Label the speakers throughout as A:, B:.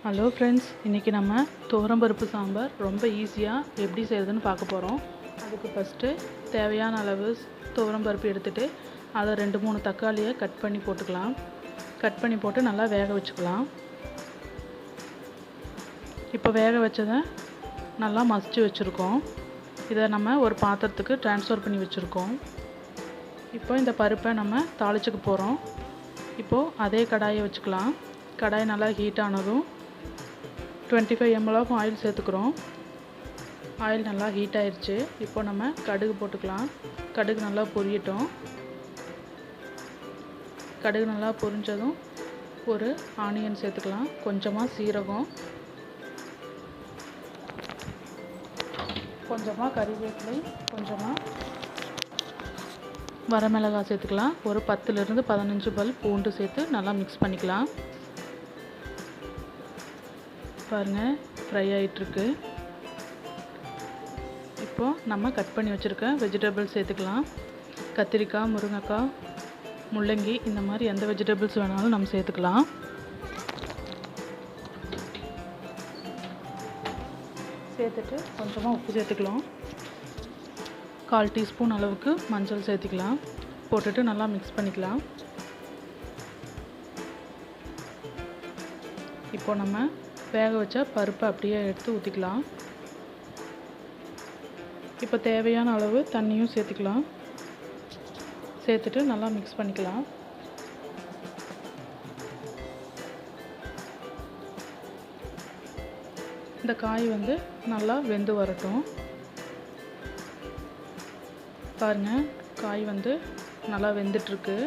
A: Hello friends, இன்றைக்கி நம்ம துவரம்பருப்பு சாம்பார் ரொம்ப ஈஸியாக எப்படி செய்கிறதுன்னு பார்க்க போகிறோம். அதுக்கு ஃபஸ்ட்டு தேவையான அளவு துவரம்பருப்பு எடுத்துகிட்டு அதை 2-3 தக்காளியை கட் பண்ணி போட்டுக்கலாம். கட் பண்ணி போட்டு நல்லா வேக வச்சுக்கலாம். இப்போ வேக வச்சதை நல்லா மசிச்சு வச்சுருக்கோம். இதை நம்ம ஒரு பாத்திரத்துக்கு ட்ரான்ஸ்ஃபர் பண்ணி வச்சுருக்கோம். இப்போ இந்த பருப்பை நம்ம தாளிச்சுக்க போகிறோம். இப்போது அதே கடாயை வச்சுக்கலாம். கடாய் நல்லா ஹீட் ஆனதும் 25 ml ஆஃப் ஆயில் சேர்த்துக்கிறோம். ஆயில் நல்லா ஹீட் ஆயிடுச்சு. இப்போ நம்ம கடுகு போட்டுக்கலாம். கடுகு நல்லா பொரியட்டும். கடுகு நல்லா பொரிஞ்சதும் ஒரு ஆனியன் சேர்த்துக்கலாம். கொஞ்சமாக சீரகம், கொஞ்சமாக கறிவேப்பிலை, கொஞ்சமாக வரமிளகாய் சேர்த்துக்கலாம். ஒரு 10 to 15 பல் பூண்டு சேர்த்து நல்லா மிக்ஸ் பண்ணிக்கலாம். பாருங்கள், ஃப்ரை ஆகிட்டுருக்கு. இப்போது நம்ம கட் பண்ணி வச்சுருக்க வெஜிடபிள்ஸ் சேர்த்துக்கலாம். கத்திரிக்காய், முருங்கைக்காய், முள்ளங்கி, இந்த மாதிரி எந்த வெஜிடபிள்ஸ் வேணாலும் நம்ம சேர்த்துக்கலாம். சேர்த்துட்டு கொஞ்சமாக உப்பு சேர்த்துக்கலாம். 1/4 டீஸ்பூன் அளவுக்கு மஞ்சள் சேர்த்துக்கலாம். போட்டுட்டு நல்லா மிக்ஸ் பண்ணிக்கலாம். இப்போ நம்ம வேக வச்ச பருப்பை அப்படியே எடுத்து ஊற்றிக்கலாம். இப்போ தேவையான அளவு தண்ணியும் சேர்த்துக்கலாம். சேர்த்துட்டு நல்லா மிக்ஸ் பண்ணிக்கலாம். இந்த காய் நல்லா வெந்து வரட்டும். பாருங்கள், காய் நல்லா வெந்துட்டுருக்கு.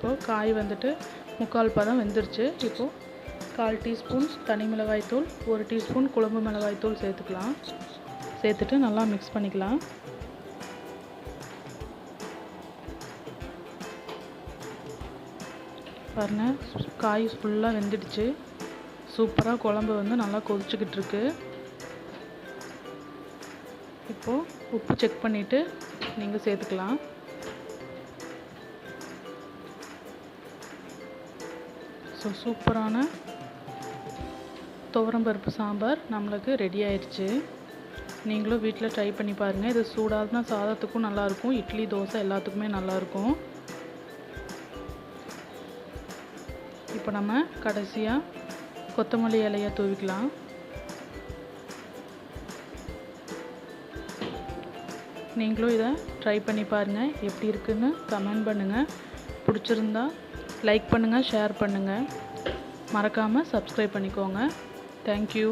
A: இப்போது காய் 3/4 பதம் வெந்துருச்சு. இப்போது 1/4 டீஸ்பூன் தனி மிளகாய் தூள், 1 டீஸ்பூன் குழம்பு மிளகாய் தூள் சேர்த்துக்கலாம். சேர்த்துட்டு நல்லா மிக்ஸ் பண்ணிக்கலாம். பாருங்கள், காய் ஃபுல்லாக வெந்துடுச்சு. சூப்பராக குழம்பு நல்லா கொதிச்சுக்கிட்டு இருக்கு. இப்போது உப்பு செக் பண்ணிவிட்டு நீங்கள் சேர்த்துக்கலாம். சூப்பரான துவரம்பருப்பு சாம்பார் நம்மளுக்கு ரெடி ஆயிடுச்சு. நீங்களும் வீட்டில் ட்ரை பண்ணி பாருங்கள். இது சூடான சாதத்துக்கும் நல்லாயிருக்கும், இட்லி, தோசை எல்லாத்துக்குமே நல்லாயிருக்கும். இப்போ நம்ம கடைசியாக கொத்தமல்லி இலையை தூவிக்கலாம். நீங்களும் இதை ட்ரை பண்ணி பாருங்கள். எப்படி இருக்குன்னு கமெண்ட் பண்ணுங்கள். பிடிச்சிருந்தா லைக் பண்ணுங்கள், ஷேர் பண்ணுங்கள். மறக்காமல் சப்ஸ்கிரைப் பண்ணிக்கோங்க. தேங்க்யூ.